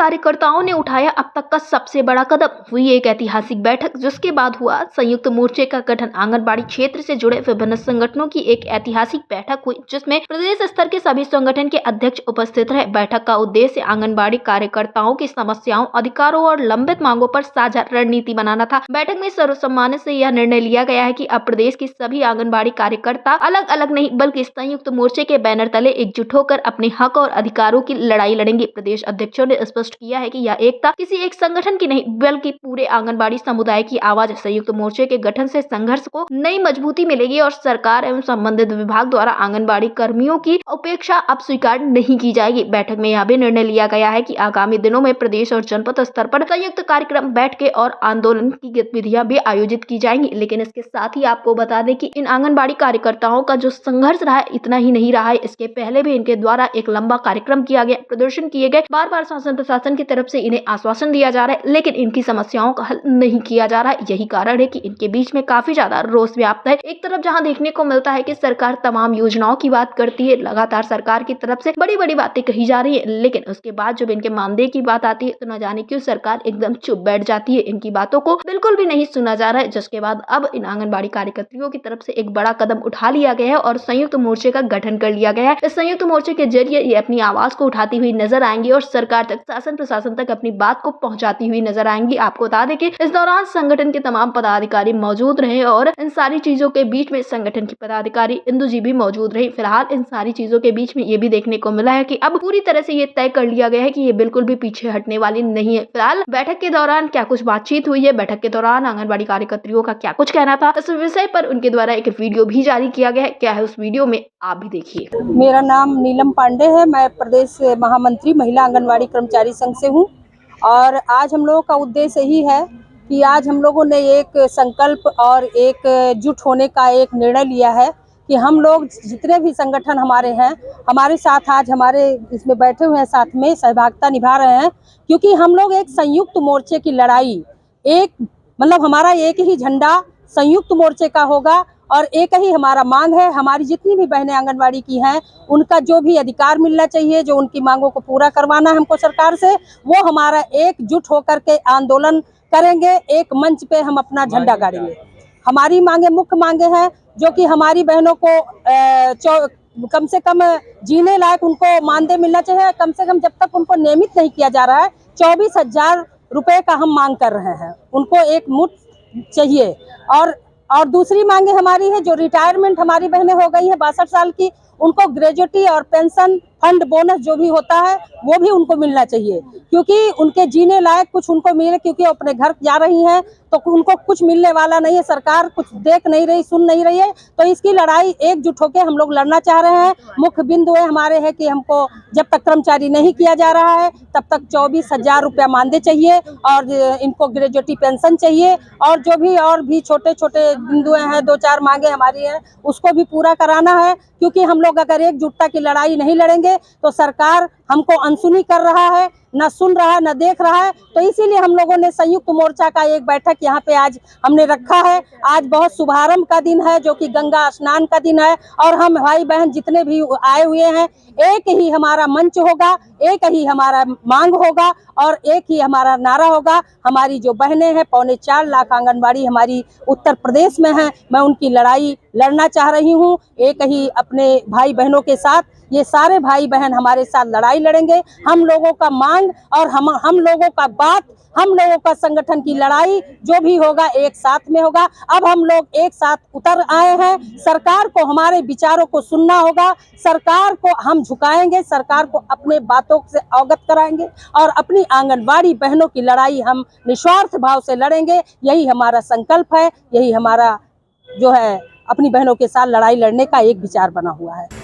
कार्यकर्ताओं ने उठाया अब तक का सबसे बड़ा कदम। हुई एक ऐतिहासिक बैठक, जिसके बाद हुआ संयुक्त मोर्चे का गठन। आंगनबाड़ी क्षेत्र से जुड़े विभिन्न संगठनों की एक ऐतिहासिक बैठक हुई, जिसमें प्रदेश स्तर के सभी संगठन के अध्यक्ष उपस्थित रहे। बैठक का उद्देश्य आंगनबाड़ी कार्यकर्ताओं की समस्याओं, अधिकारों और लंबित मांगों पर साझा रणनीति बनाना था। बैठक में सर्वसम्मति से यह निर्णय लिया गया है कि अब प्रदेश की सभी आंगनबाड़ी कार्यकर्ता अलग अलग नहीं, बल्कि संयुक्त मोर्चे के बैनर तले एकजुट होकर अपने हक और अधिकारों की लड़ाई लड़ेंगे। प्रदेश अध्यक्षों ने स्पष्ट किया है कि यह एकता किसी एक संगठन की नहीं, बल्कि पूरे आंगनबाड़ी समुदाय की आवाज है। संयुक्त मोर्चे के गठन से संघर्ष को नई मजबूती मिलेगी और सरकार एवं संबंधित विभाग द्वारा आंगनबाड़ी कर्मियों की उपेक्षा अब स्वीकार नहीं की जाएगी। बैठक में यह भी निर्णय लिया गया है कि आगामी दिनों में प्रदेश और जनपद स्तर पर संयुक्त कार्यक्रम, बैठकें और आंदोलन की गतिविधियां भी आयोजित की जाएंगी। लेकिन इसके साथ ही आपको बता दें कि इन आंगनबाड़ी कार्यकर्ताओं का जो संघर्ष रहा है, इतना ही नहीं रहा है। इसके पहले भी इनके द्वारा एक लंबा कार्यक्रम किया गया, प्रदर्शन किए गए, बार बार शासन प्रशासन की तरफ से इन्हें आश्वासन दिया जा रहा है, लेकिन इनकी समस्याओं का हल नहीं किया जा रहा है। यही कारण है कि इनके बीच में काफी ज्यादा रोष व्याप्त है। एक तरफ जहां देखने को मिलता है कि सरकार तमाम योजनाओं की बात करती है, लगातार सरकार की तरफ से बड़ी बड़ी बातें कही जा रही है, लेकिन उसके बाद जब इनके मानदेय की बात आती है तो न जाने क्यों सरकार एकदम चुप बैठ जाती है। इनकी बातों को बिल्कुल भी नहीं सुना जा रहा है, जिसके बाद अब इन आंगनबाड़ी कार्यकर्तियों की तरफ से एक बड़ा कदम उठा लिया गया है और संयुक्त मोर्चे का गठन कर लिया गया है। इस संयुक्त मोर्चे के जरिए ये अपनी आवाज को उठाती हुई नजर आएंगी और सरकार तक, शासन प्रशासन तक अपनी बात को पहुंचाती हुई नजर आएंगी। आपको बता दें कि इस दौरान संगठन के तमाम पदाधिकारी मौजूद रहे और इन सारी चीजों के बीच में संगठन की पदाधिकारी इंदु जी भी मौजूद रही। फिलहाल इन सारी चीजों के बीच में ये भी देखने को मिला है कि अब पूरी तरह से ये तय कर लिया गया है कि ये बिल्कुल भी पीछे हटने वाली नहीं है। फिलहाल बैठक के दौरान क्या कुछ बातचीत हुई है, बैठक के दौरान आंगनबाड़ी कार्यकर्तियों का क्या कुछ कहना था, इस विषय पर उनके द्वारा एक वीडियो भी जारी किया गया है। क्या है उस वीडियो में, आप भी देखिए। मेरा नाम नीलम पांडे है। मैं प्रदेश महामंत्री महिला आंगनवाड़ी कर्मचारी संघ से हूँ और आज हम लोगों का उद्देश्य यही है कि आज हम लोगों ने एक संकल्प और एक जुट होने का एक निर्णय लिया है कि हम लोग जितने भी संगठन हमारे हैं, हमारे साथ आज हमारे इसमें बैठे हुए हैं, साथ में सहभागिता निभा रहे हैं, क्योंकि हम लोग एक संयुक्त मोर्चे की लड़ाई, एक मतलब हमारा एक ही झंडा संयुक्त मोर्चे का होगा और एक ही हमारा मांग है। हमारी जितनी भी बहनें आंगनवाड़ी की हैं, उनका जो भी अधिकार मिलना चाहिए, जो उनकी मांगों को पूरा करवाना है हमको सरकार से, वो हमारा एकजुट होकर के आंदोलन करेंगे। एक मंच पे हम अपना झंडा गाड़ेंगे। हमारी मांगे मुख्य मांगे हैं, जो कि हमारी बहनों को कम से कम जीने लायक उनको मानदेय मिलना चाहिए। कम से कम जब तक उनको नियमित नहीं किया जा रहा है, 24,000 रुपए का हम मांग कर रहे हैं, उनको एक मुश्त चाहिए। और दूसरी मांगे हमारी है, जो रिटायरमेंट हमारी बहनें हो गई हैं 62 साल की, उनको ग्रेजुएटी और पेंशन फंड बोनस जो भी होता है वो भी उनको मिलना चाहिए, क्योंकि उनके जीने लायक कुछ उनको मिले, क्योंकि अपने घर जा रही हैं तो उनको कुछ मिलने वाला नहीं है। सरकार कुछ देख नहीं रही, सुन नहीं रही है, तो इसकी लड़ाई एकजुट होकर हम लोग लड़ना चाह रहे हैं। मुख्य बिंदु हमारे है कि हमको जब तक कर्मचारी नहीं किया जा रहा है तब तक 24,000 रुपया मानदेय चाहिए और इनको ग्रेजुएटी पेंशन चाहिए, और जो भी और भी छोटे छोटे बिंदु हैं, 2-4 मांगे हमारी हैं, उसको भी पूरा कराना है। क्योंकि हम लोग अगर एकजुटता की लड़ाई नहीं लड़ेंगे तो सरकार हमको अनसुनी कर रहा है, न सुन रहा है, न देख रहा है। तो इसीलिए हम लोगों ने संयुक्त मोर्चा का एक बैठक यहाँ पे आज हमने रखा है। आज बहुत शुभारंभ का दिन है, जो कि गंगा स्नान का दिन है, और हम भाई बहन जितने भी आए हुए हैं, एक ही हमारा मंच होगा, एक ही हमारा मांग होगा और एक ही हमारा नारा होगा। हमारी जो बहनें हैं, 4.25 लाख आंगनबाड़ी हमारी उत्तर प्रदेश में हैं, मैं उनकी लड़ाई लड़ना चाह रही हूँ एक ही अपने भाई बहनों के साथ। ये सारे भाई बहन हमारे साथ लड़ाई लड़ेंगे। हम लोगों का मांग और हम लोगों का बात, हम लोगों का संगठन की लड़ाई जो भी होगा एक साथ में होगा। अब हम लोग एक साथ उतर आए हैं। सरकार को हमारे विचारों को सुनना होगा, सरकार को हम झुकाएंगे, सरकार को अपने बातों से अवगत कराएंगे और अपनी आंगनबाड़ी बहनों की लड़ाई हम निस्वार्थ भाव से लड़ेंगे। यही हमारा संकल्प है, यही हमारा जो है अपनी बहनों के साथ लड़ाई लड़ने का एक विचार बना हुआ है।